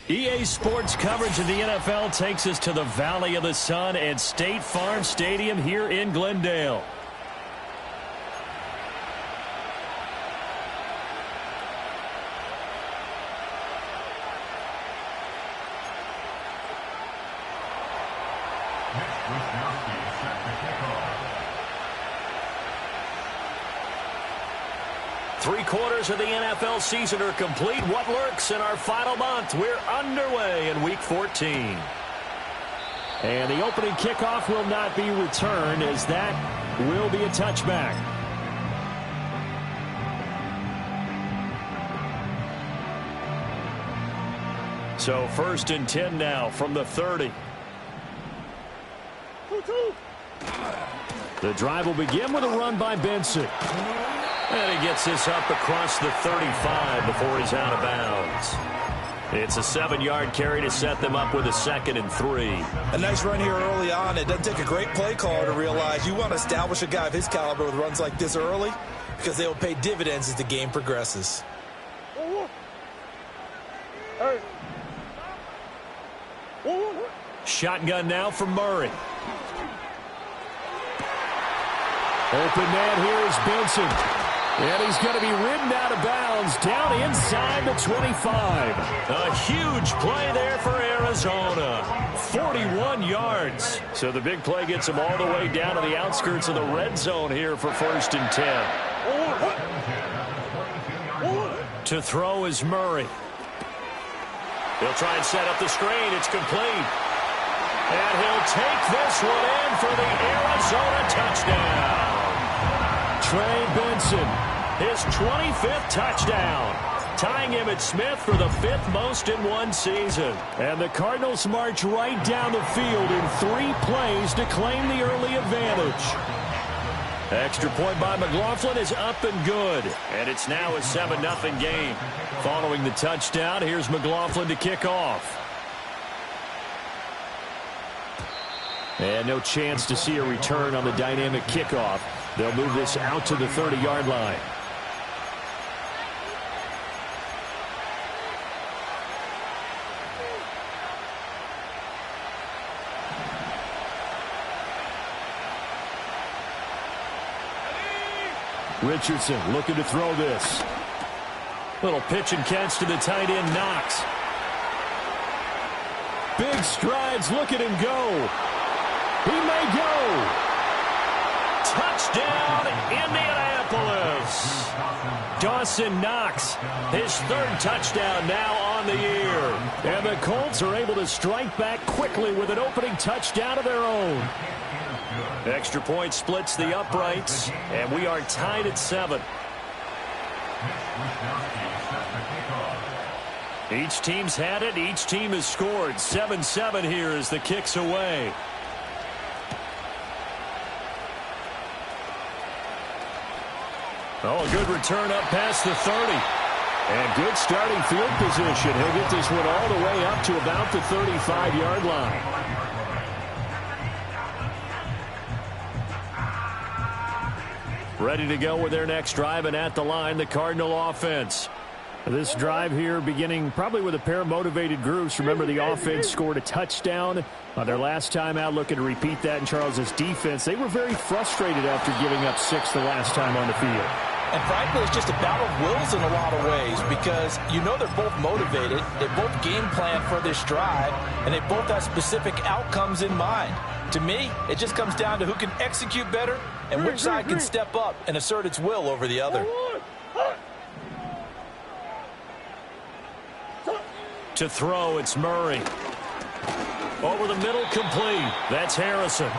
EA Sports coverage of the NFL takes us to the Valley of the Sun at State Farm Stadium here in Glendale. Three-quarters of the NFL season are complete. What lurks in our final month? We're underway in Week 14. And the opening kickoff will not be returned, as that will be a touchback. So 1st and 10 now from the 30. The drive will begin with a run by Benson. And he gets this up across the 35 before he's out of bounds. It's a 7-yard carry to set them up with a 2nd and 3. A nice run here early on. It doesn't take a great play caller to realize you want to establish a guy of his caliber with runs like this early, because they will pay dividends as the game progresses. Shotgun now for Murray. Open man here is Benson. And he's going to be ridden out of bounds down inside the 25. A huge play there for Arizona. 41 yards. So the big play gets him all the way down to the outskirts of the red zone here for 1st and 10. To throw is Murray. He'll try and set up the screen. It's complete. And he'll take this one in for the Arizona touchdown. Trey Benson, his 25th touchdown, tying Emmitt Smith for the 5th most in one season. And the Cardinals march right down the field in 3 plays to claim the early advantage. Extra point by McLaughlin is up and good. And it's now a 7-0 game. Following the touchdown, here's McLaughlin to kick off. And no chance to see a return on the dynamic kickoff. They'll move this out to the 30-yard line. Richardson looking to throw this. Little pitch and catch to the tight end, Knox. Big strides, look at him go. He may go. Touchdown, Indianapolis. Dawson Knox, his 3rd touchdown now on the year. And the Colts are able to strike back quickly with an opening touchdown of their own. Extra point splits the uprights, and we are tied at 7. Each team's had it. Each team has scored. 7-7 here as the kick's away. Oh, a good return up past the 30. And good starting field position. He'll get this one all the way up to about the 35-yard line. Ready to go with their next drive, and at the line, the Cardinal offense. This drive here beginning probably with a pair of motivated groups. Remember, the offense scored a touchdown on their last time out. Looking to repeat that in Charles's defense. They were very frustrated after giving up 6 the last time on the field. And frankly, it's just a battle of wills in a lot of ways, because you know they're both motivated. They both game plan for this drive, and they both have specific outcomes in mind. To me, it just comes down to who can execute better and which side can step up and assert its will over the other. To throw, it's Murray. Over the middle, complete. That's Harrison.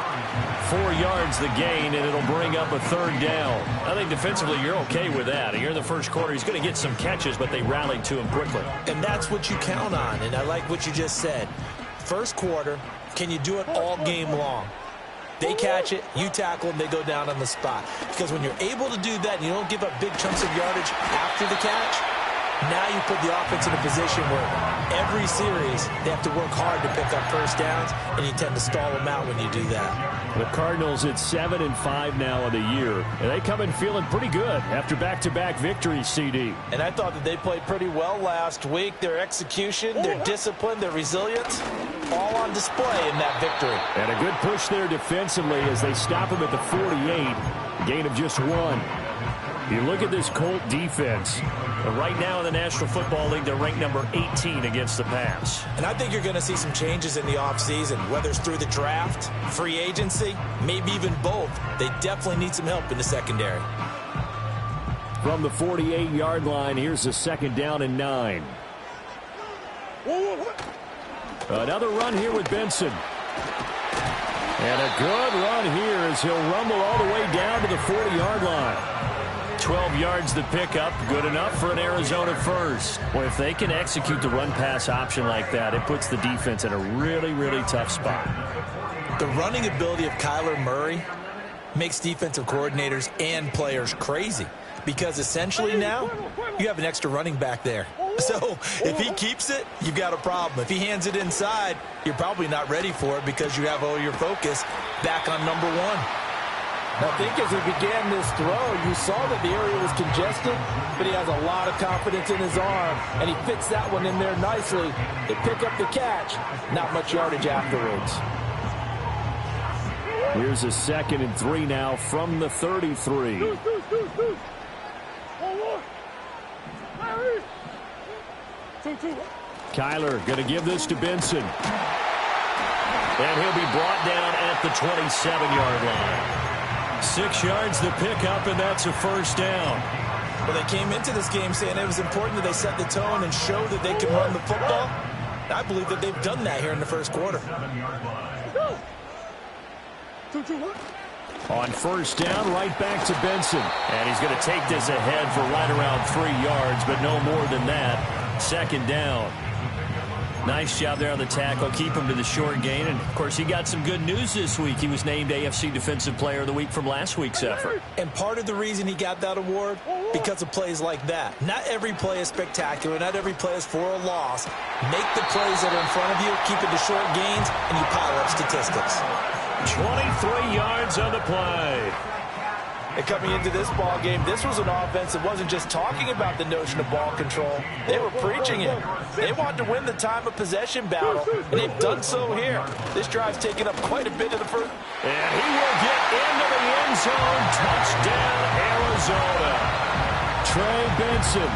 4 yards the gain, and it'll bring up a 3rd down. I think defensively you're okay with that. Here in the first quarter, he's going to get some catches, but they rallied to him quickly. And that's what you count on, and I like what you just said. First quarter, can you do it all game long? They catch it, you tackle them, they go down on the spot. Because when you're able to do that and you don't give up big chunks of yardage after the catch, Now you put the offense in a position where every series they have to work hard to pick up first downs, and you tend to stall them out when you do that. The Cardinals at 7-5 now in the year, and they come in feeling pretty good after back-to-back victories, CD. And I thought that they played pretty well last week. Their execution, their discipline, their resilience, all on display in that victory. And a good push there defensively as they stop him at the 48, a gain of just 1. You look at this Colt defense. Right now in the National Football League, they're ranked number 18 against the pass. And I think you're going to see some changes in the offseason, whether it's through the draft, free agency, maybe even both. They definitely need some help in the secondary. From the 48-yard line, here's a 2nd down and 9. Another run here with Benson. And a good run here as he'll rumble all the way down to the 40-yard line. 12 yards to pick up, good enough for an Arizona first. Well, if they can execute the run-pass option like that, it puts the defense in a really, really tough spot. The running ability of Kyler Murray makes defensive coordinators and players crazy because essentially now you have an extra running back there. So if he keeps it, you've got a problem. If he hands it inside, you're probably not ready for it because you have all your focus back on number 1. I think as he began this throw, you saw that the area was congested, but he has a lot of confidence in his arm, and he fits that one in there nicely. They pick up the catch, not much yardage afterwards. Here's a 2nd and 3 now from the 33. Kyler going to give this to Benson. And he'll be brought down at the 27-yard line. 6 yards to pick up, and that's a first down. Well, they came into this game saying it was important that they set the tone and show that they can run the football. I believe that they've done that here in the first quarter. On first down, right back to Benson. And he's going to take this ahead for right around 3 yards, but no more than that. 2nd down. Nice job there on the tackle. Keep him to the short gain. And, of course, he got some good news this week. He was named AFC Defensive Player of the Week from last week's effort. And part of the reason he got that award, because of plays like that. Not every play is spectacular. Not every play is for a loss. Make the plays that are in front of you, keep it to short gains, and you pile up statistics. 23 yards on the play. And coming into this ball game, this was an offense that wasn't just talking about the notion of ball control. They were preaching it. They wanted to win the time of possession battle, and they've done so here. This drive's taken up quite a bit of the first. And he will get into the end zone. Touchdown, Arizona. Trey Benson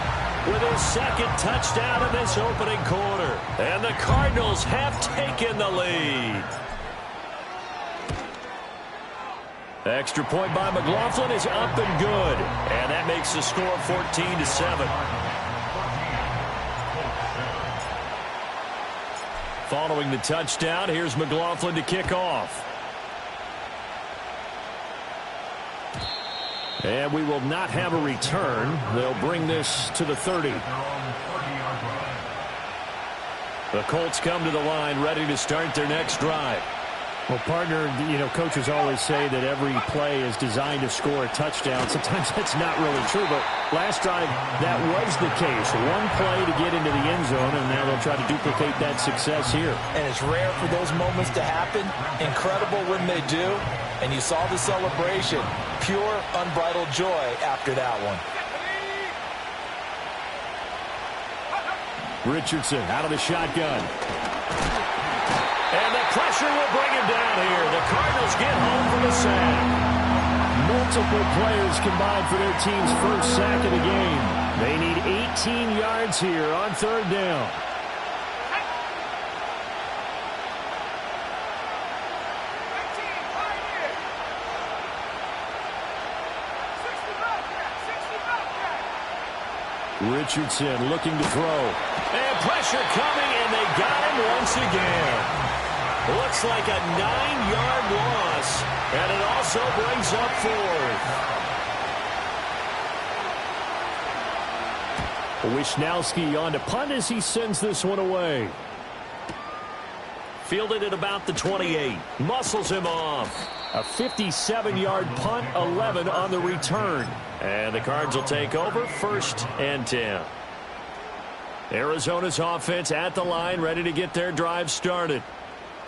with his 2nd touchdown in this opening quarter. And the Cardinals have taken the lead. Extra point by McLaughlin is up and good. And that makes the score 14-7. Following the touchdown, here's McLaughlin to kick off. And we will not have a return. They'll bring this to the 30. The Colts come to the line ready to start their next drive. Well, partner, you know, coaches always say that every play is designed to score a touchdown. Sometimes that's not really true, but last drive, that was the case. One play to get into the end zone, and now they'll try to duplicate that success here. And it's rare for those moments to happen. Incredible when they do. And you saw the celebration. Pure, unbridled joy after that one. Richardson out of the shotgun. And the pressure will bring him down here. The Cardinals get home for the sack. Multiple players combined for their team's first sack of the game. They need 18 yards here on 3rd down. Richardson looking to throw. And pressure coming, and they got him once again. Looks like a 9-yard loss, and it also brings up 4th. Wishnowski on to punt as he sends this one away. Fielded at about the 28. Muscles him off. A 57-yard punt, 11 on the return. And the Cards will take over 1st and 10. Arizona's offense at the line, ready to get their drive started.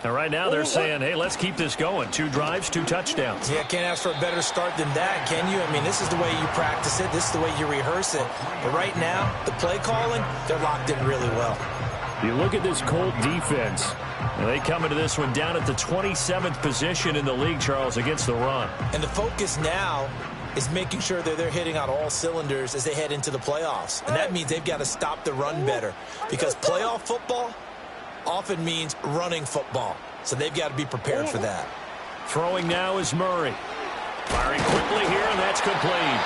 And right now they're saying, hey, let's keep this going. 2 drives, 2 touchdowns. Yeah, can't ask for a better start than that, can you? I mean, this is the way you practice it. This is the way you rehearse it. But right now, the play calling, they're locked in really well. You look at this Colt defense, and they come into this one down at the 27th position in the league, Charles, against the run. And the focus now is making sure that they're hitting on all cylinders as they head into the playoffs. And that means they've got to stop the run better, because playoff football often means running football. So they've got to be prepared for that. Throwing now is Murray. Firing quickly here, and that's complete.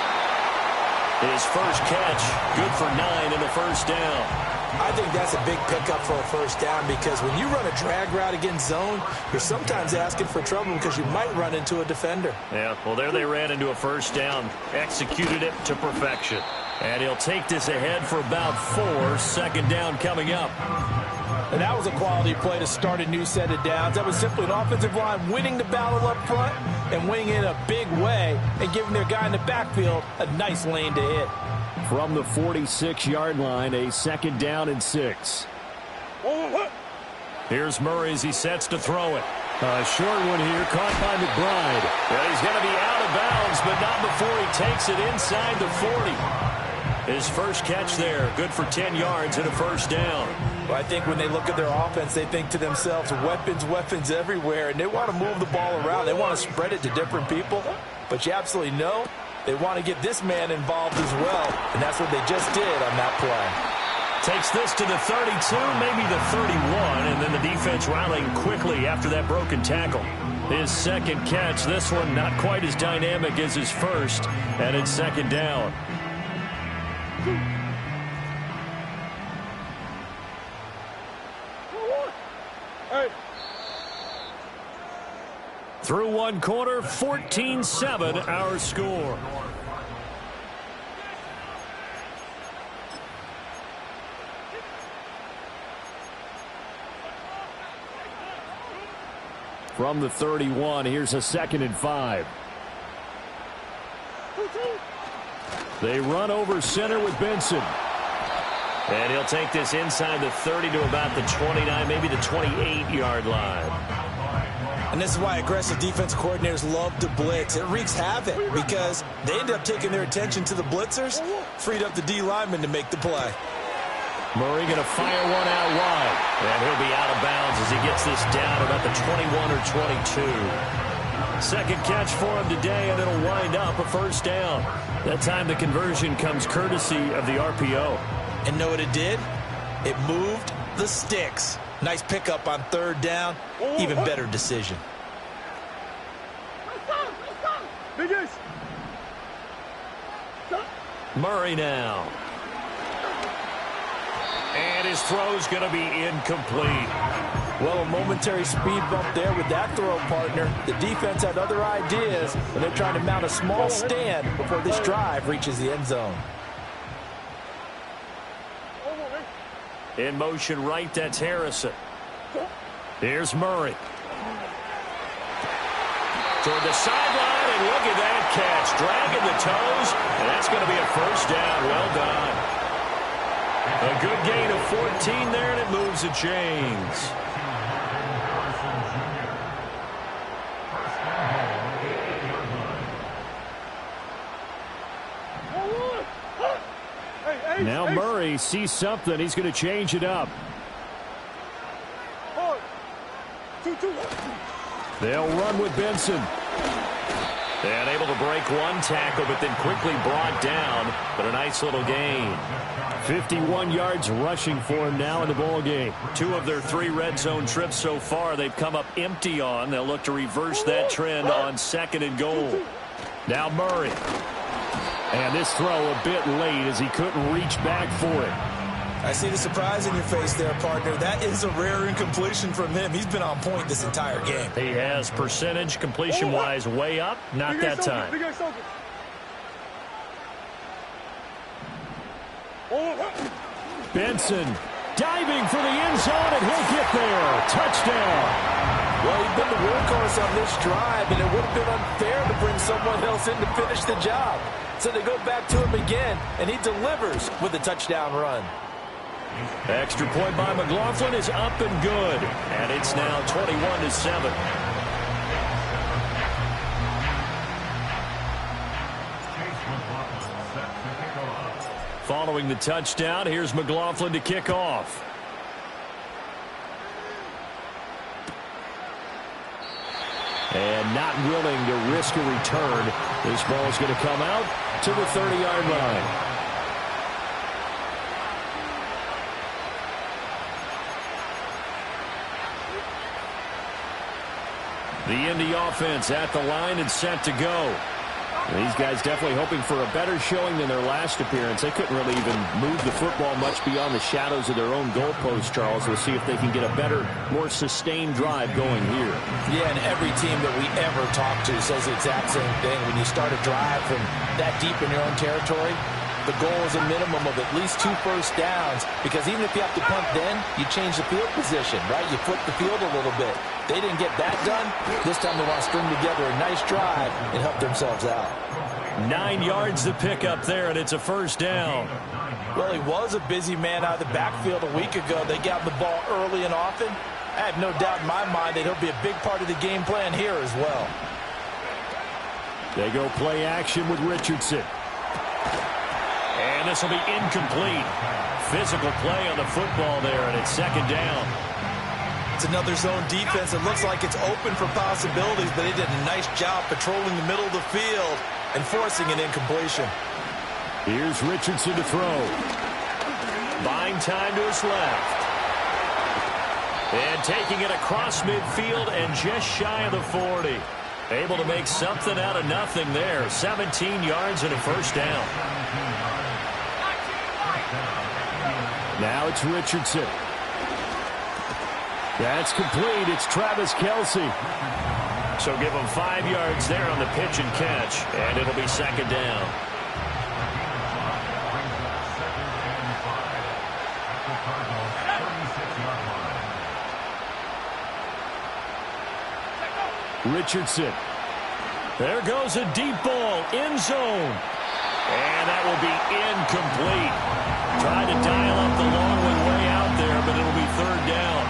His first catch, good for 9 and a first down. I think that's a big pickup for a first down, because when you run a drag route against zone, you're sometimes asking for trouble because you might run into a defender. Yeah, well, there they ran into a first down, executed it to perfection. And he'll take this ahead for about 4. Second down coming up. And that was a quality play to start a new set of downs. That was simply an offensive line winning the battle up front and winning in a big way and giving their guy in the backfield a nice lane to hit. From the 46-yard line, a second down and 6. Here's Murray as he sets to throw it. A short one here, caught by McBride. Well, he's going to be out of bounds, but not before he takes it inside the 40. His first catch there, good for 10 yards and a first down. Well, I think when they look at their offense, they think to themselves, weapons everywhere, and they want to move the ball around. They want to spread it to different people, but you absolutely know they want to get this man involved as well, and that's what they just did on that play. Takes this to the 32, maybe the 31, and then the defense rallying quickly after that broken tackle. His second catch, this one not quite as dynamic as his first, and it's second down. Through one quarter, 14-7 our score. From the 31, here's a 2nd and 5. They run over center with Benson. And he'll take this inside the 30 to about the 29, maybe the 28-yard line. And this is why aggressive defense coordinators love to blitz. It wreaks havoc because they end up taking their attention to the blitzers, freed up the D lineman to make the play. Murray going to fire one out wide. And he'll be out of bounds as he gets this down about the 21 or 22. Second catch for him today, and it'll wind up a first down. That time the conversion comes courtesy of the RPO. And know what it did? It moved the sticks. Nice pickup on 3rd down. Even better decision. Murray now. And his throw's going to be incomplete. Well, a momentary speed bump there with that throw, partner. The defense had other ideas, and they're trying to mount a small stand before this drive reaches the end zone. In motion right, that's Harrison. Here's Murray. Toward the sideline, and look at that catch. Dragging the toes, and that's going to be a first down. Well done. A good gain of 14 there, and it moves the chains. Now Murray sees something. He's going to change it up. They'll run with Benson. And able to break one tackle, but then quickly brought down. But a nice little gain. 51 yards rushing for him now in the ball game. 2 of their 3 red zone trips so far they've come up empty on. They'll look to reverse that trend on 2nd and goal. Now Murray. And this throw a bit late as he couldn't reach back for it. I see the surprise in your face there, partner. That is a rare incompletion from him. He's been on point this entire game. He has percentage completion-wise way up. Not that time. Benson diving for the end zone, and he'll get there. Touchdown. Well, he's been the workhorse on this drive, and it would have been unfair to bring someone else in to finish the job. So they go back to him again, and he delivers with a touchdown run. Extra point by McLaughlin is up and good. And it's now 21-7. Following the touchdown, here's McLaughlin to kick off. And not willing to risk a return. This ball is going to come out to the 30-yard line. The Indy offense at the line and set to go. These guys definitely hoping for a better showing than their last appearance. They couldn't really even move the football much beyond the shadows of their own goalpost, Charles. We'll see if they can get a better, more sustained drive going here. Yeah, and every team that we ever talk to says the exact same thing. When you start a drive from that deep in your own territory, the goal is a minimum of at least 2 first downs, because even if you have to punt then, you change the field position, right? You flip the field a little bit. They didn't get that done. This time they want to string together a nice drive and help themselves out. 9 yards to pick up there, and it's a first down. Well, he was a busy man out of the backfield a week ago. They got the ball early and often. I have no doubt in my mind that he'll be a big part of the game plan here as well. They go play action with Richardson. And this will be incomplete. Physical play on the football there, and it's second down. It's another zone defense. It looks like it's open for possibilities, but they did a nice job patrolling the middle of the field and forcing an incompletion. Here's Richardson to throw. Buying time to his left. And taking it across midfield and just shy of the 40. Able to make something out of nothing there. 17 yards and a first down. Now it's Richardson. That's complete. It's Travis Kelce. So give him 5 yards there on the pitch and catch, and it'll be second down. Richardson. There goes a deep ball, end zone. And that will be incomplete. Tried to dial up the long one way out there, but it'll be third down.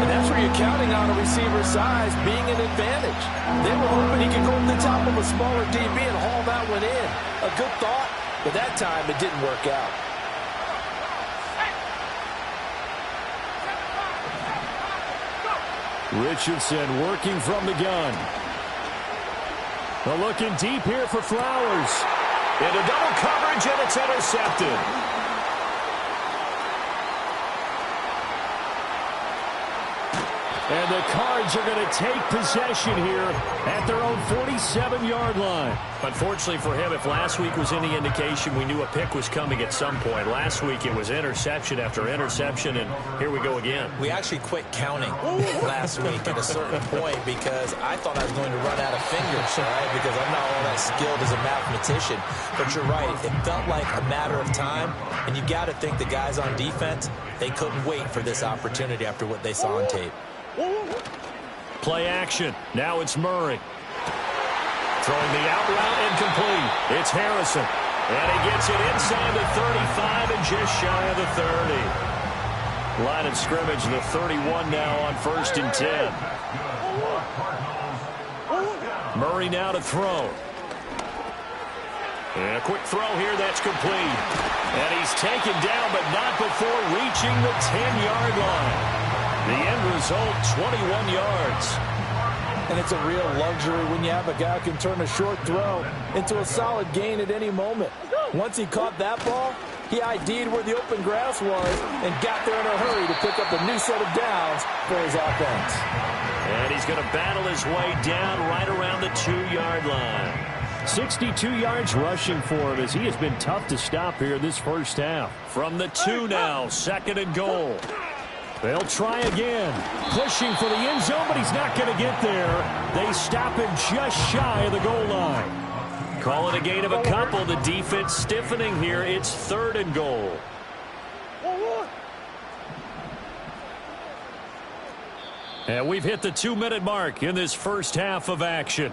And that's where you're counting on a receiver's size being an advantage. They were hoping he could go to the top of a smaller DB and haul that one in. A good thought, but that time it didn't work out. Richardson working from the gun. They're looking deep here for Flowers. Into double coverage, and it's intercepted. And the Cards are going to take possession here at their own 47-yard line. Unfortunately for him, if last week was any indication, we knew a pick was coming at some point. Last week it was interception after interception, and here we go again. We actually quit counting last week at a certain point because I thought I was going to run out of fingers, right? Because I'm not all that skilled as a mathematician. But you're right. It felt like a matter of time, and you got to think the guys on defense, they couldn't wait for this opportunity after what they saw on tape. Play action. Now it's Murray. Throwing the out route incomplete. It's Harrison. And he gets it inside the 35 and just shy of the 30. Line of scrimmage, the 31 now on 1st and 10. Murray now to throw. And a quick throw here, that's complete. And he's taken down, but not before reaching the 10-yard line. The end result, 21 yards. And it's a real luxury when you have a guy who can turn a short throw into a solid gain at any moment. Once he caught that ball, he ID'd where the open grass was and got there in a hurry to pick up a new set of downs for his offense. And he's going to battle his way down right around the 2-yard line. 62 yards rushing for him as he has been tough to stop here this first half. From the 2 now, 2nd and goal. They'll try again. Pushing for the end zone, but he's not going to get there. They stop him just shy of the goal line. Call it a gain of a couple. The defense stiffening here. It's 3rd and goal. And we've hit the 2-minute mark in this first half of action.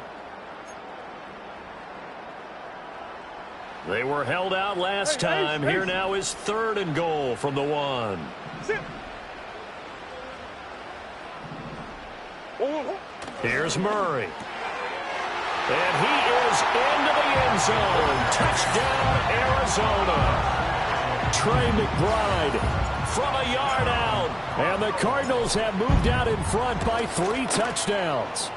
They were held out last time. Here now is 3rd and goal from the 1. Here's Murray. And he is into the end zone. Touchdown, Arizona. Trey McBride from a yard out. And the Cardinals have moved out in front by 3 touchdowns.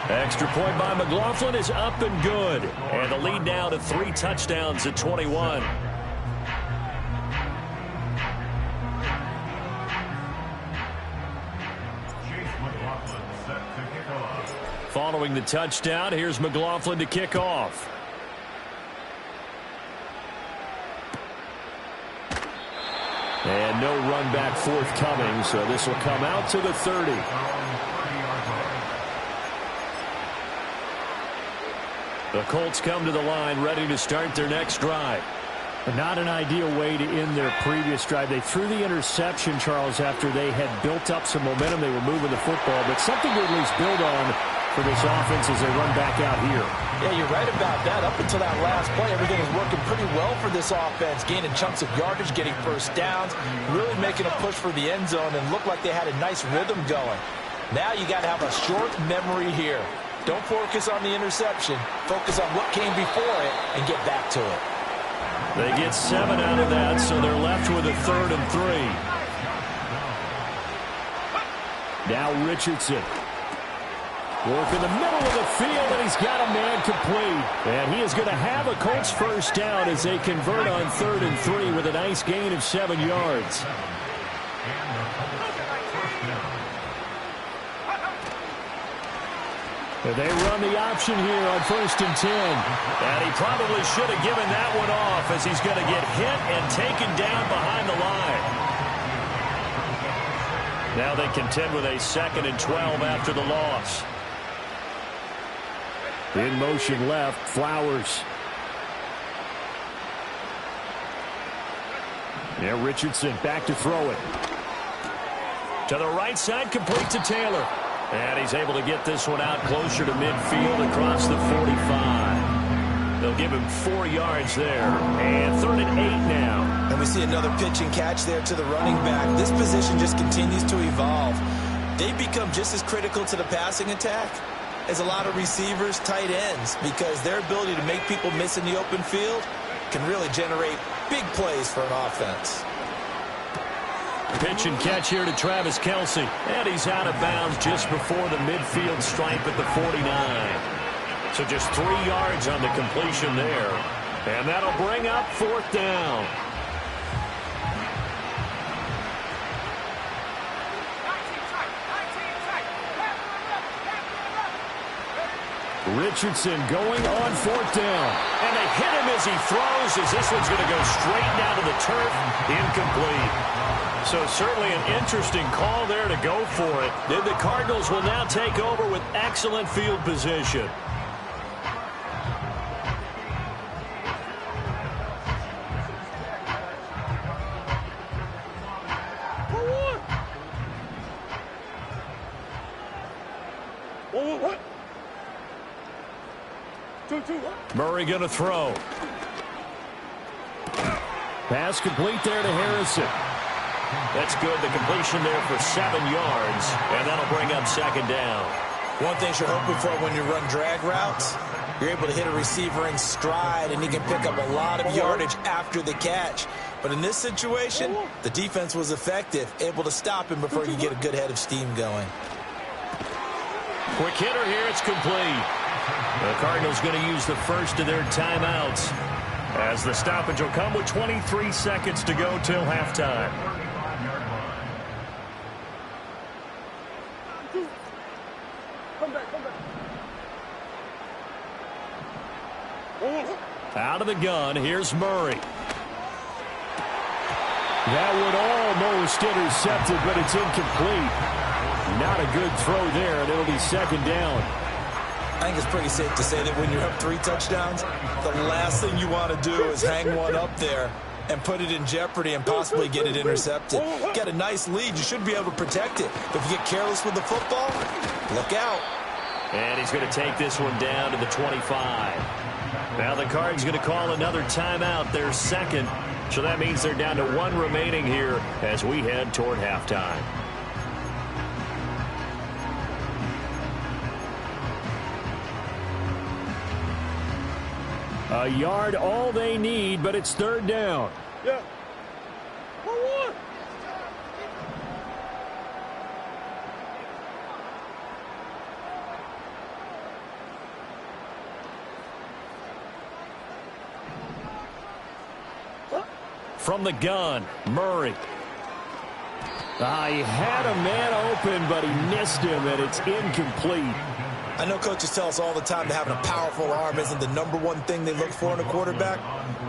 Extra point by McLaughlin is up and good. And the lead now to 3 touchdowns at 21. Following the touchdown, here's McLaughlin to kick off. And no run back forthcoming, so this will come out to the 30. The Colts come to the line ready to start their next drive. Not an ideal way to end their previous drive. They threw the interception, Charles, after they had built up some momentum. They were moving the football, but something to at least build on for this offense as they run back out here. Yeah, you're right about that. Up until that last play, everything was working pretty well for this offense, gaining chunks of yardage, getting first downs, really making a push for the end zone, and looked like they had a nice rhythm going. Now you got to have a short memory here. Don't focus on the interception. Focus on what came before it and get back to it. They get 7 out of that, so they're left with a 3rd and 3. Now Richardson. Work in the middle of the field, and he's got a man complete. And he is going to have a Colts first down as they convert on 3rd and 3 with a nice gain of 7 yards. They run the option here on 1st and 10. And he probably should have given that one off as he's going to get hit and taken down behind the line. Now they contend with a 2nd and 12 after the loss. In motion left, Flowers. Now Richardson back to throw it. To the right side, complete to Taylor. And he's able to get this one out closer to midfield across the 45. They'll give him 4 yards there. And 3rd and 8 now. And we see another pitch and catch there to the running back. This position just continues to evolve. They become just as critical to the passing attack as a lot of receivers, tight ends, because their ability to make people miss in the open field can really generate big plays for an offense. Pitch and catch here to Travis Kelce. And he's out of bounds just before the midfield stripe at the 49. So just 3 yards on the completion there. And that'll bring up 4th down. Richardson going on 4th down. And they hit him as he throws, as this one's going to go straight down to the turf. Incomplete. So certainly an interesting call there to go for it. Then the Cardinals will now take over with excellent field position. Murray going to throw. Pass complete there to Harrison. That's good. The completion there for 7 yards. And that'll bring up 2nd down. One thing you're hoping for when you run drag routes, you're able to hit a receiver in stride, and he can pick up a lot of yardage after the catch. But in this situation, the defense was effective, able to stop him before you get a good head of steam going. Quick hitter here. It's complete. The Cardinals going to use the first of their timeouts as the stoppage will come with 23 seconds to go till halftime. Out of the gun, here's Murray. That would almost intercepted, but it's incomplete. Not a good throw there, and it'll be 2nd down. I think it's pretty safe to say that when you have 3 touchdowns, the last thing you want to do is hang one up there and put it in jeopardy and possibly get it intercepted. Got a nice lead. You should be able to protect it. But if you get careless with the football, look out. And he's going to take this one down to the 25. Now the Cards going to call another timeout, their second. So that means they're down to 1 remaining here as we head toward halftime. A yard all they need, but it's 3rd down. Yeah. From the gun, Murray. He had a man open, but he missed him, and it's incomplete. I know coaches tell us all the time that having a powerful arm isn't the #1 thing they look for in a quarterback.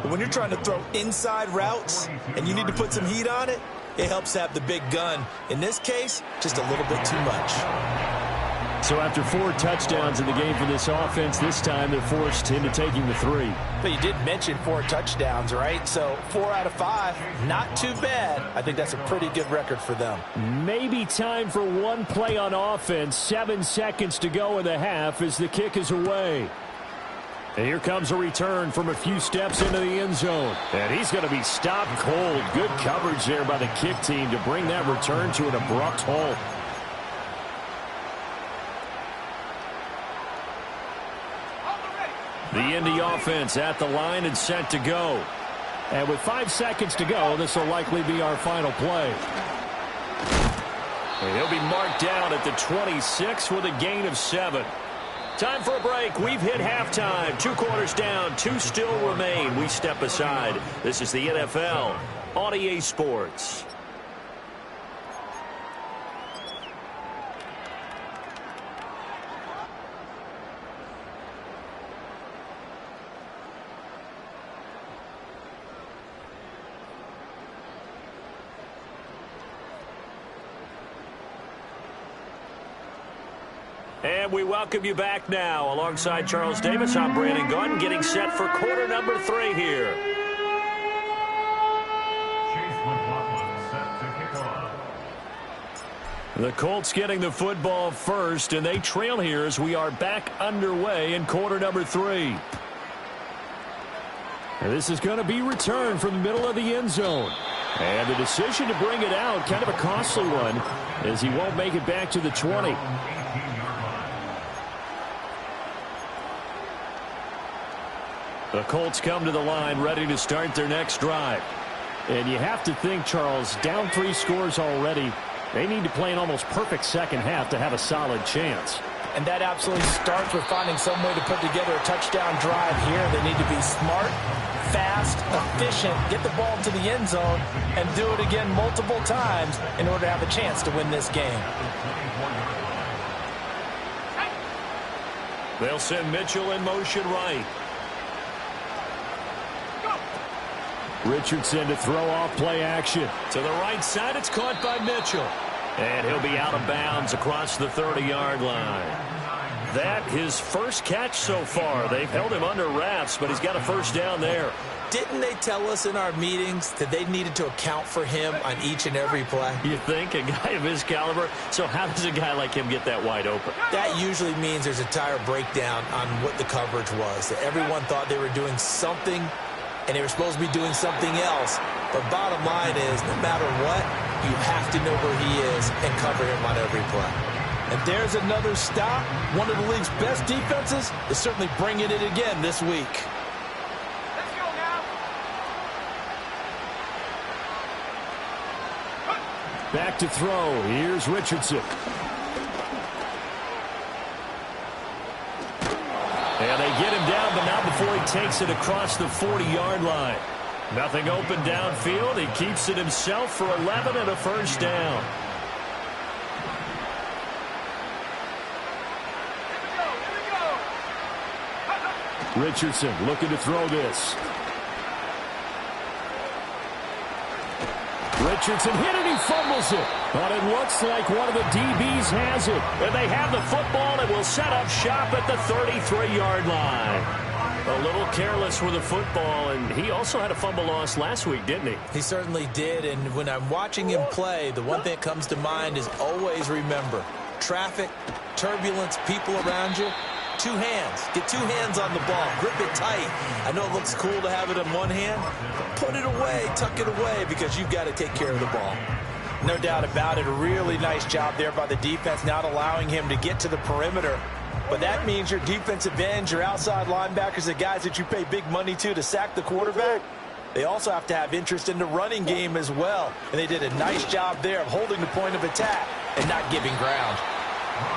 But when you're trying to throw inside routes and you need to put some heat on it, it helps to have the big gun. In this case, just a little bit too much. So after 4 touchdowns in the game for this offense, this time they're forced into taking the 3. But you did mention 4 touchdowns, right? So 4 out of 5, not too bad. I think that's a pretty good record for them. Maybe time for 1 play on offense. 7 seconds to go in the half as the kick is away. And here comes a return from a few steps into the end zone. And he's going to be stopped cold. Good coverage there by the kick team to bring that return to an abrupt halt. The Indy offense at the line and set to go. And with 5 seconds to go, this will likely be our final play. And he'll be marked down at the 26 with a gain of 7. Time for a break. We've hit halftime. 2 quarters down, 2 still remain. We step aside. This is the NFL on EA Sports. And we welcome you back now. Alongside Charles Davis, I'm Brandon Gaudin, getting set for quarter number 3 here. The Colts getting the football first, and they trail here as we are back underway in quarter number 3. And this is going to be returned from the middle of the end zone. And the decision to bring it out, kind of a costly one, as he won't make it back to the 20. The Colts come to the line ready to start their next drive. And you have to think, Charles, down 3 scores already. They need to play an almost perfect second half to have a solid chance. And that absolutely starts with finding some way to put together a touchdown drive here. They need to be smart, fast, efficient, get the ball to the end zone, and do it again multiple times in order to have a chance to win this game. They'll send Mitchell in motion right. Richardson to throw off play action. To the right side, it's caught by Mitchell. And he'll be out of bounds across the 30-yard line. That his first catch so far. They've held him under wraps, but he's got a first down there. Didn't they tell us in our meetings that they needed to account for him on each and every play? You think? A guy of his caliber? So how does a guy like him get that wide open? That usually means there's a entire breakdown on what the coverage was. That everyone thought they were doing something, and they were supposed to be doing something else. But bottom line is, no matter what, you have to know where he is and cover him on every play. And there's another stop. One of the league's best defenses is certainly bringing it again this week. Let's go now. Back to throw. Here's Richardson. And they get him down, but not before he takes it across the 40-yard line. Nothing open downfield. He keeps it himself for 11 and a first down. Richardson looking to throw this. Richardson hit it, he fumbles it. But it looks like one of the DBs has it. And they have the football and will set up shop at the 33-yard line. A little careless with the football, and he also had a fumble loss last week, didn't he? He certainly did, and when I'm watching him play, the one thing that comes to mind is always remember, traffic, turbulence, people around you, Two hands. Get two hands on the ball. Grip it tight. I know it looks cool to have it in one hand. Put it away. Tuck it away because you've got to take care of the ball. No doubt about it. A really nice job there by the defense, not allowing him to get to the perimeter. But that means your defensive ends, your outside linebackers, the guys that you pay big money to sack the quarterback, they also have to have interest in the running game as well. And they did a nice job there of holding the point of attack and not giving ground.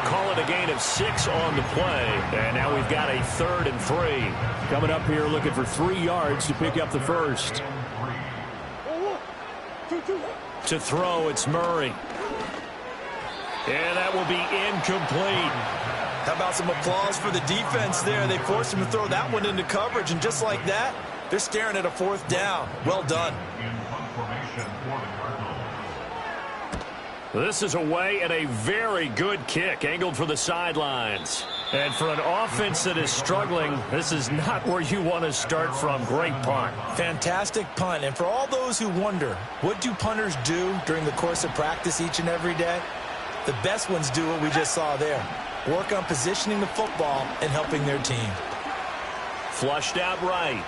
Call it a gain of 6 on the play. And now we've got a 3rd and 3. Coming up here looking for 3 yards to pick up the first. To throw, it's Murray. And that will be incomplete. How about some applause for the defense there? They forced him to throw that one into coverage, and just like that, they're staring at a 4th down. Well done. This is away and a very good kick, angled for the sidelines. And for an offense that is struggling, this is not where you want to start from. Great punt. Fantastic punt. And for all those who wonder, what do punters do during the course of practice each and every day? The best ones do what we just saw there. Work on positioning the football and helping their team. Flushed out right.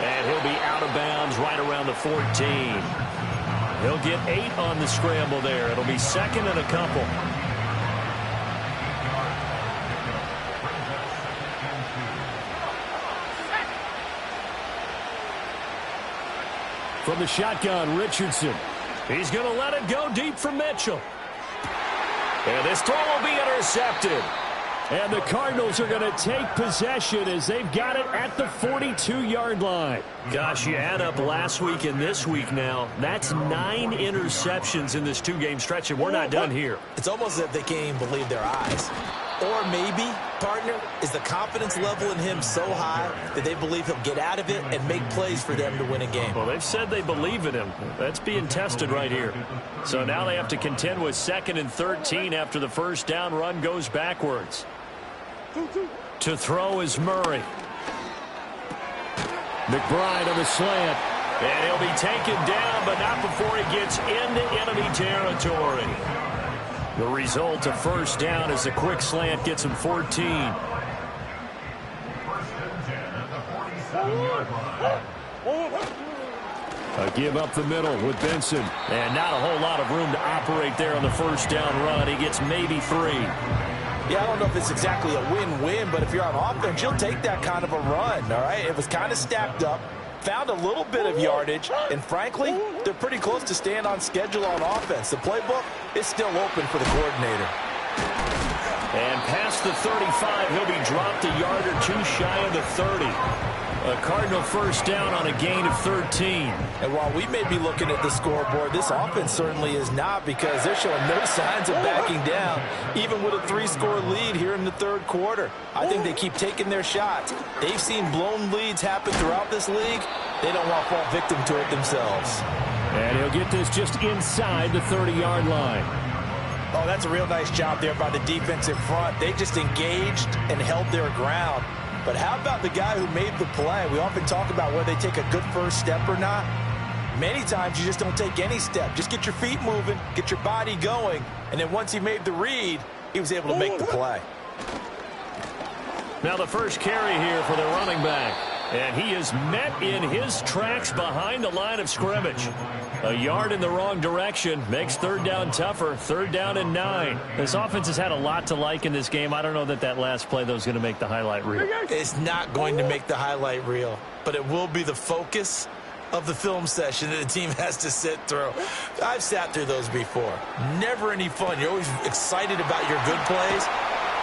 And he'll be out of bounds right around the 14. He'll get 8 on the scramble there. It'll be 2nd and a couple. From the shotgun, Richardson. He's going to let it go deep for Mitchell. And this throw will be intercepted. And the Cardinals are going to take possession as they've got it at the 42-yard line. Gosh, you add up last week and this week now. That's 9 interceptions in this 2-game stretch, and we're not done here. It's almost as if they can't even believe their eyes. Or maybe, partner, is the confidence level in him so high that they believe he'll get out of it and make plays for them to win a game. Well, they've said they believe in him. That's being tested right here. So now they have to contend with 2nd and 13 after the first down run goes backwards. To throw is Murray. McBride on the slant. And he'll be taken down, but not before he gets into enemy territory. The result, a first down as the quick slant gets him 14. A give up the middle with Benson. And not a whole lot of room to operate there on the first down run. He gets maybe 3. Yeah, I don't know if it's exactly a win-win, but if you're on offense, you'll take that kind of a run, all right? It was kind of stacked up, found a little bit of yardage, and frankly, they're pretty close to staying on schedule on offense. The playbook is still open for the coordinator. And past the 35, he'll be dropped a yard or 2 shy of the 30. A Cardinal first down on a gain of 13. And while we may be looking at the scoreboard, this offense certainly is not, because they're showing no signs of backing down, even with a 3-score lead here in the 3rd quarter. I think they keep taking their shots. They've seen blown leads happen throughout this league. They don't want to fall victim to it themselves. And he'll get this just inside the 30-yard line. Oh, that's a real nice job there by the defensive front. They just engaged and held their ground. But how about the guy who made the play? We often talk about whether they take a good first step or not. Many times you just don't take any step. Just get your feet moving, get your body going, and then once he made the read, he was able to make the play. Now the first carry here for the running back. And he is met in his tracks behind the line of scrimmage. A yard in the wrong direction makes 3rd down tougher. 3rd down and 9. This offense has had a lot to like in this game. I don't know that last play, though, is going to make the highlight reel. It's not going to make the highlight reel, but it will be the focus of the film session that the team has to sit through. I've sat through those before. Never any fun. You're always excited about your good plays.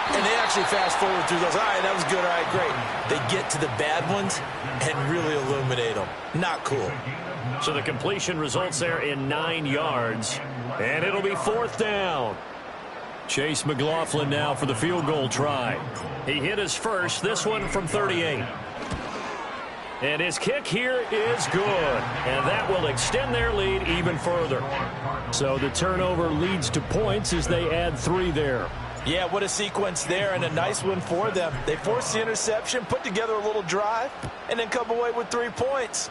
And they actually fast forward through those. All right, that was good. All right, great. They get to the bad ones and really illuminate them. Not cool. So the completion results there in 9 yards. And it'll be 4th down. Chase McLaughlin now for the field goal try. He hit his first, this one from 38. And his kick here is good. And that will extend their lead even further. So the turnover leads to points as they add 3 there. Yeah, what a sequence there, and a nice one for them. They forced the interception, put together a little drive, and then come away with 3 points.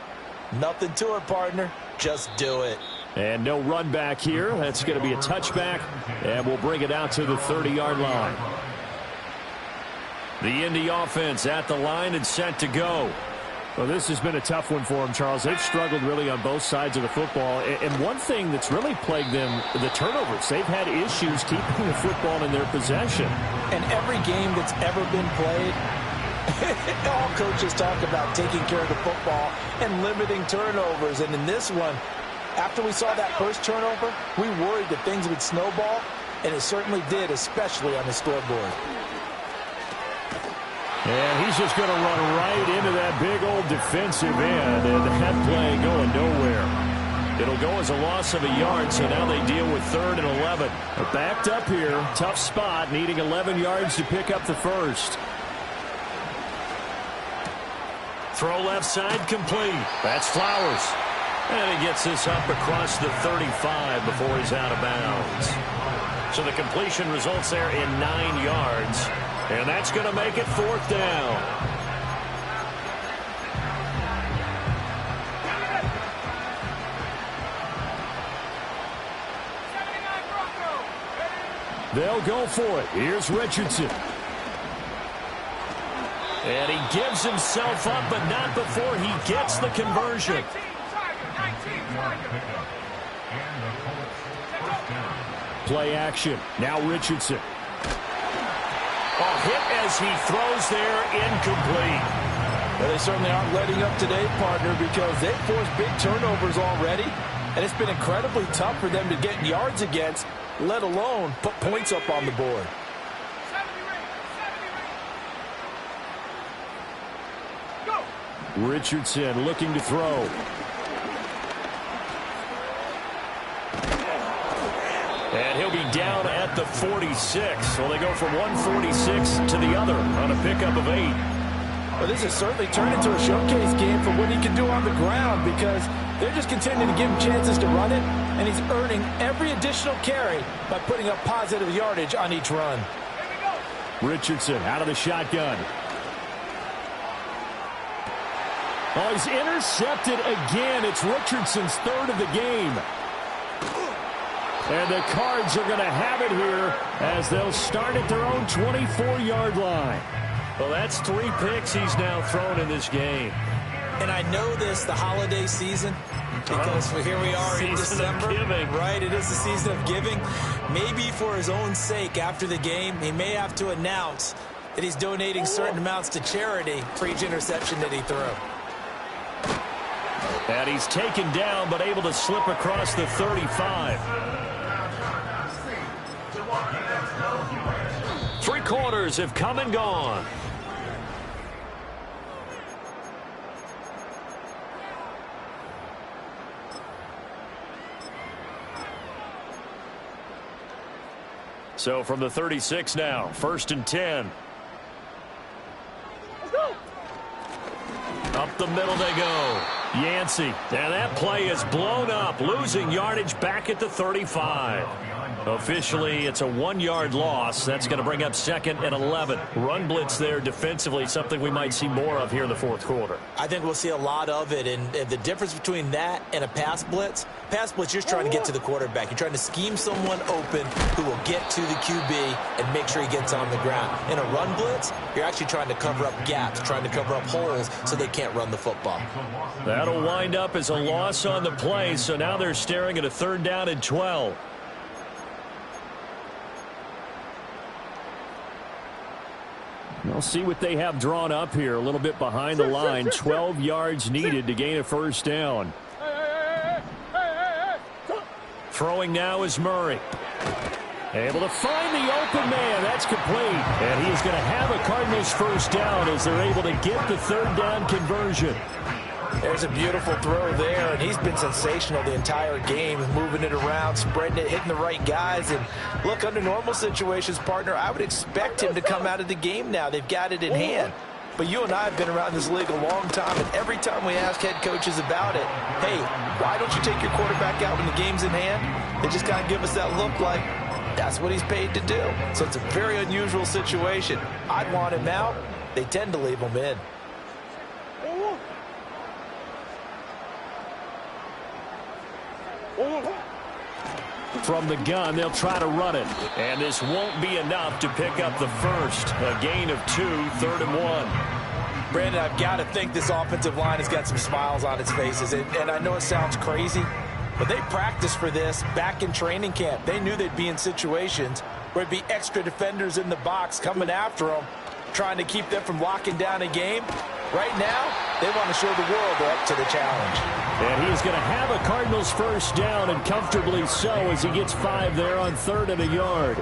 Nothing to it, partner. Just do it. And no run back here. That's going to be a touchback, and we'll bring it out to the 30-yard line. The Indy offense at the line and set to go. Well, this has been a tough one for them, Charles. They've struggled really on both sides of the football. And one thing that's really plagued them, the turnovers. They've had issues keeping the football in their possession. And every game that's ever been played, all coaches talk about taking care of the football and limiting turnovers. And in this one, after we saw that first turnover, we worried that things would snowball, and it certainly did, especially on the scoreboard. And he's just going to run right into that big old defensive end, and that play going nowhere. It'll go as a loss of a yard, so now they deal with 3rd and 11. They're backed up here. Tough spot, needing 11 yards to pick up the first. Throw left side complete. That's Flowers. And he gets this up across the 35 before he's out of bounds. So the completion results there in 9 yards. And that's going to make it 4th down. They'll go for it. Here's Richardson. And he gives himself up, but not before he gets the conversion. Play action. Now Richardson. A hit as he throws there, incomplete. Well, they certainly aren't letting up today, partner, because they've forced big turnovers already, and it's been incredibly tough for them to get yards against, let alone put points up on the board. Richardson looking to throw. And he'll be down at the 46. So they go from 146 to the other on a pickup of 8. Well, this has certainly turned into a showcase game for what he can do on the ground, because they're just continuing to give him chances to run it, and he's earning every additional carry by putting up positive yardage on each run. Richardson out of the shotgun. Oh, he's intercepted again. It's Richardson's 3rd of the game. And the Cards are going to have it here as they'll start at their own 24-yard line. Well, that's 3 picks he's now thrown in this game. And I know this, the holiday season, because here we are in December. Right, it is the season of giving. Maybe for his own sake after the game, he may have to announce that he's donating certain amounts to charity for each interception that he threw. And he's taken down, but able to slip across the 35. 3 quarters have come and gone. So from the 36 now, 1st and 10. Up the middle they go. Yancey. And that play is blown up, losing yardage back at the 35. Officially, it's a 1-yard loss. That's going to bring up 2nd and 11. Run blitz there defensively, something we might see more of here in the 4th quarter. I think we'll see a lot of it, and the difference between that and a pass blitz, you're just trying to get to the quarterback. You're trying to scheme someone open who will get to the QB and make sure he gets on the ground. In a run blitz, you're actually trying to cover up gaps, trying to cover up holes so they can't run the football. That'll wind up as a loss on the play, so now they're staring at a 3rd down and 12. We'll see what they have drawn up here. A little bit behind the line. 12 yards needed to gain a 1st down. Throwing now is Murray. Able to find the open man. That's complete. And he is going to have a Cardinals 1st down as they're able to get the 3rd down conversion. There's a beautiful throw there, and he's been sensational the entire game, moving it around, spreading it, hitting the right guys. And look, under normal situations, partner, I would expect him to come out of the game now. They've got it in hand. But you and I have been around this league a long time, and every time we ask head coaches about it, hey, why don't you take your quarterback out when the game's in hand? They just kind of give us that look like that's what he's paid to do. So it's a very unusual situation. I'd want him out. They tend to leave him in. From the gun, they'll try to run it. And this won't be enough to pick up the first. A gain of 2, 3rd and 1. Brandon, I've got to think this offensive line has got some smiles on its faces. And I know it sounds crazy, but they practiced for this back in training camp. They knew they'd be in situations where it'd be extra defenders in the box coming after them, trying to keep them from locking down a game. Right now, they want to show the world they're up to the challenge. And he's going to have a Cardinals first down, and comfortably so, as he gets 5 there on 3rd and a yard.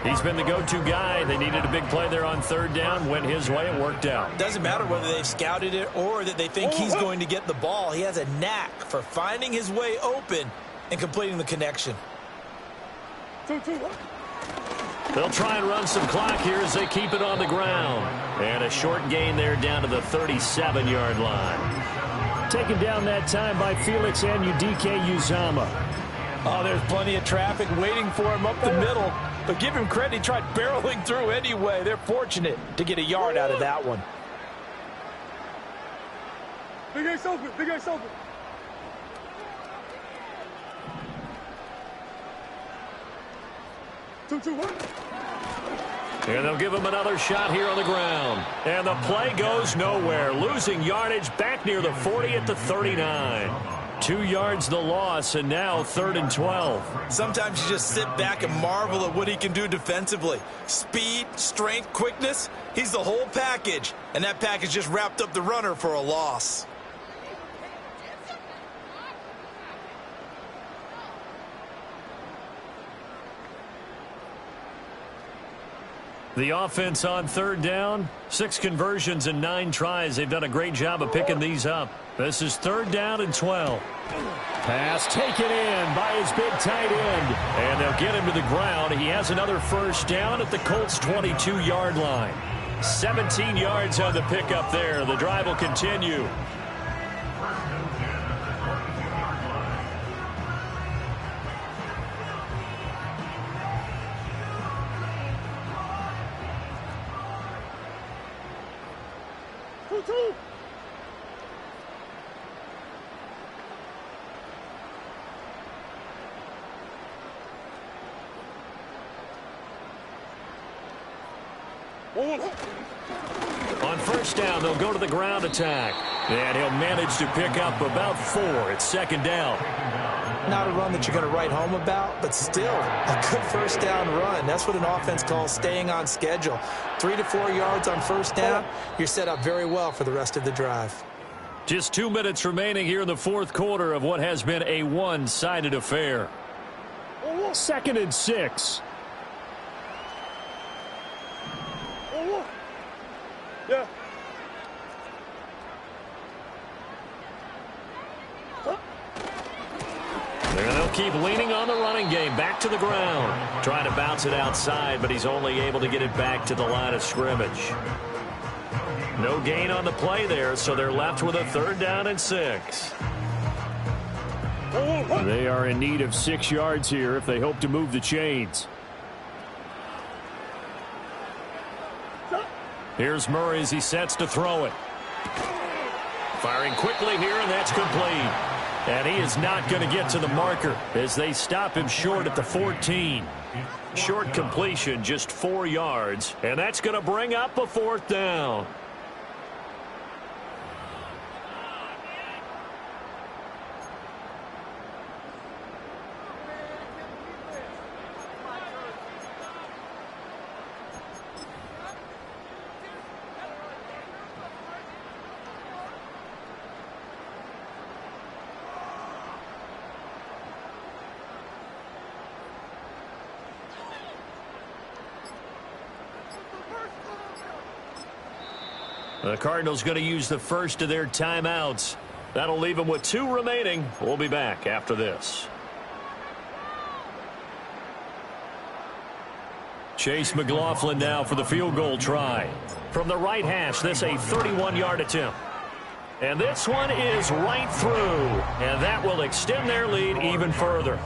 He's been the go-to guy. They needed a big play there on 3rd down. Went his way. It worked out. Doesn't matter whether they've scouted it or that they think he's going to get the ball. He has a knack for finding his way open and completing the connection. They'll try and run some clock here as they keep it on the ground. And a short gain there down to the 37-yard line. Taken down that time by Felix Anudike-Uzomah. Oh, there's plenty of traffic waiting for him up the middle. But give him credit, he tried barreling through anyway. They're fortunate to get a yard out of that one. Big Ace open, Big Ace open. Two, 1. And they'll give him another shot here on the ground. And the play goes nowhere. Losing yardage back near the 40 at the 39. 2 yards the loss, and now 3rd and 12. Sometimes you just sit back and marvel at what he can do defensively. Speed, strength, quickness, he's the whole package. And that package just wrapped up the runner for a loss. The offense on 3rd down, 6 conversions and 9 tries. They've done a great job of picking these up. This is 3rd down and 12. Pass taken in by his big tight end. And they'll get him to the ground. He has another first down at the Colts' 22-yard line. 17 yards on the pickup there. The drive will continue. On first down, they'll go to the ground attack. And he'll manage to pick up about 4 at 2nd down. Not a run that you're going to write home about, but still a good first down run. That's what an offense calls staying on schedule. 3 to 4 yards on first down, you're set up very well for the rest of the drive. Just 2 minutes remaining here in the 4th quarter of what has been a one-sided affair. 2nd and 6. Yeah. And they'll keep leaning on the running game. Back to the ground. Trying to bounce it outside, but he's only able to get it back to the line of scrimmage. No gain on the play there, so they're left with a 3rd down and 6. They are in need of 6 yards here if they hope to move the chains. Here's Murray as he sets to throw it. Firing quickly here, and that's complete. And he is not going to get to the marker as they stop him short at the 14. Short completion, just 4 yards, and that's going to bring up a 4th down. The Cardinals going to use the first of their timeouts. That'll leave them with 2 remaining. We'll be back after this. Chase McLaughlin now for the field goal try. From the right hash, this a 31-yard attempt. And this one is right through. And that will extend their lead even further.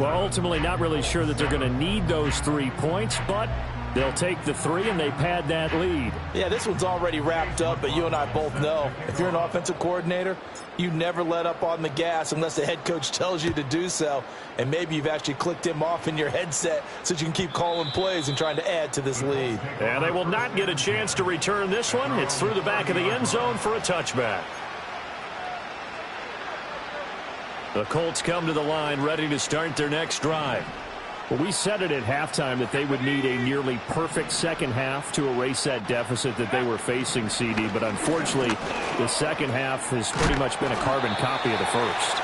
Well, ultimately not really sure that they're going to need those 3 points, but They'll take the 3, and they pad that lead. Yeah, this one's already wrapped up, but you and I both know if you're an offensive coordinator, you never let up on the gas unless the head coach tells you to do so. And maybe you've actually clicked him off in your headset so you can keep calling plays and trying to add to this lead. And they will not get a chance to return this one. It's through the back of the end zone for a touchback. The Colts come to the line ready to start their next drive. Well, we said it at halftime that they would need a nearly perfect second half to erase that deficit that they were facing, CD. But unfortunately, the second half has pretty much been a carbon copy of the first.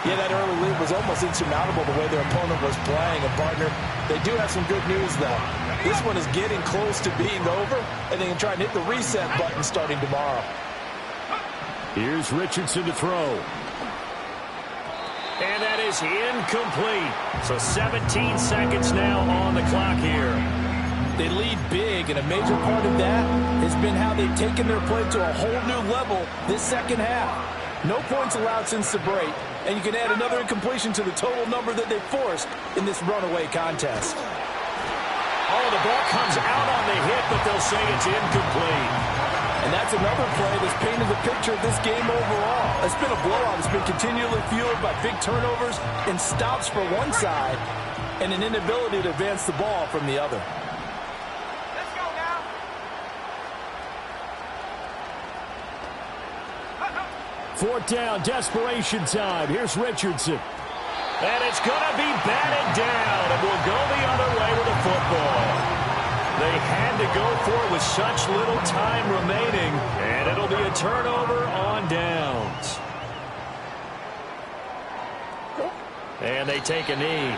Yeah, that early lead was almost insurmountable the way their opponent was playing. And, partner, they do have some good news, though. This one is getting close to being over, and they can try and hit the reset button starting tomorrow. Here's Richardson to throw. And that is incomplete. So 17 seconds now on the clock here. They lead big, and a major part of that has been how they've taken their play to a whole new level this second half. No points allowed since the break, and you can add another incompletion to the total number that they forced in this runaway contest. Oh, the ball comes out on the hit, but they'll say it's incomplete. And that's another play that's painted the picture of this game overall. It's been a blowout. It's been continually fueled by big turnovers and stops for one side and an inability to advance the ball from the other. Let's go now. 4th down, desperation time. Here's Richardson. And it's going to be batted down, and we'll go the other way with the football. They had to go for it with such little time remaining, and it'll be a turnover on downs. And they take a knee.